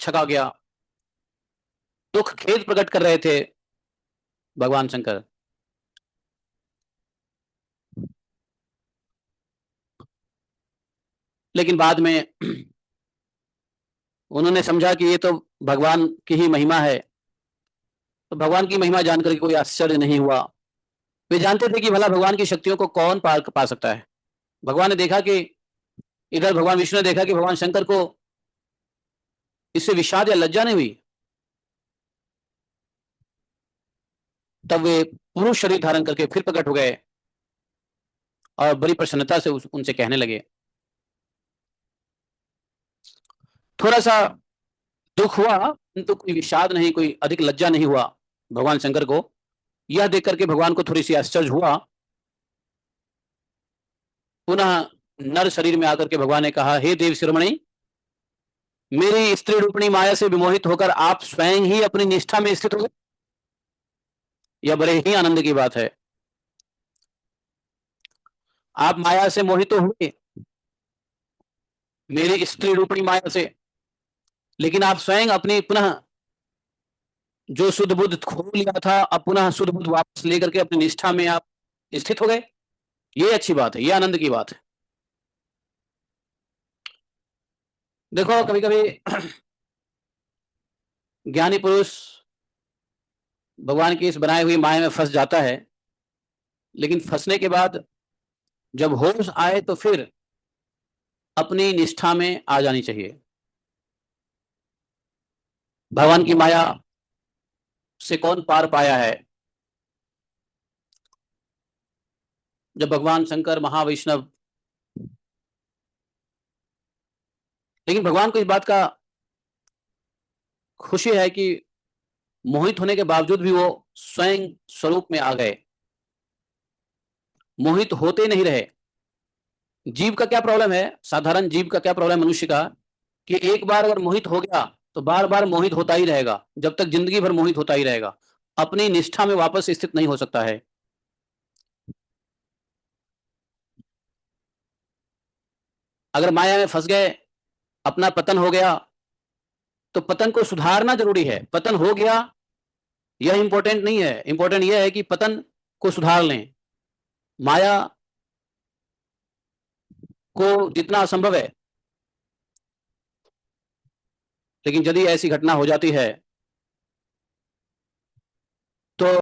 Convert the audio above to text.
छका गया, दुख खेद प्रकट कर रहे थे भगवान शंकर। लेकिन बाद में उन्होंने समझा कि ये तो भगवान की ही महिमा है, तो भगवान की महिमा जानकर कोई आश्चर्य नहीं हुआ। वे जानते थे कि भला भगवान की शक्तियों को कौन पार पा सकता है। भगवान ने देखा कि इधर भगवान विष्णु ने देखा कि भगवान शंकर को इससे विषाद या लज्जा नहीं हुई। तब वे पुरुष शरीर धारण करके फिर प्रकट हो गए और बड़ी प्रसन्नता से उनसे कहने लगे। थोड़ा सा दुख हुआ, किंतु कोई विषाद नहीं, कोई अधिक लज्जा नहीं हुआ भगवान शंकर को। यह देख करके भगवान को थोड़ी सी आश्चर्य हुआ। पुनः नर शरीर में आकर के भगवान ने कहा, हे देव शिरोमणि, मेरी स्त्री रूपिणी माया से विमोहित होकर आप स्वयं ही अपनी निष्ठा में स्थित हो गए। यह बड़े ही आनंद की बात है। आप माया से मोहित तो हुए, मेरी स्त्री रूपिणी माया से, लेकिन आप स्वयं अपनी पुनः जो शुद्ध बुद्ध खो लिया था, अब पुनः शुद्ध बुद्ध वापस लेकर के अपनी निष्ठा में आप स्थित हो गए। ये अच्छी बात है, ये आनंद की बात है। देखो कभी कभी ज्ञानी पुरुष भगवान की इस बनाई हुई माया में फंस जाता है, लेकिन फंसने के बाद जब होश आए तो फिर अपनी निष्ठा में आ जानी चाहिए। भगवान की माया से कौन पार पाया है? जब भगवान शंकर महावैष्णव, लेकिन भगवान को इस बात का खुशी है कि मोहित होने के बावजूद भी वो स्वयं स्वरूप में आ गए, मोहित होते नहीं रहे। जीव का क्या प्रॉब्लम है, साधारण जीव का क्या प्रॉब्लम है मनुष्य का, कि एक बार अगर मोहित हो गया तो बार बार मोहित होता ही रहेगा, जब तक जिंदगी भर मोहित होता ही रहेगा, अपनी निष्ठा में वापस स्थित नहीं हो सकता है। अगर माया में फंस गए, अपना पतन हो गया, तो पतन को सुधारना जरूरी है। पतन हो गया यह इंपॉर्टेंट नहीं है, इंपॉर्टेंट यह है कि पतन को सुधार लें। माया को जितना असंभव है, लेकिन यदि ऐसी घटना हो जाती है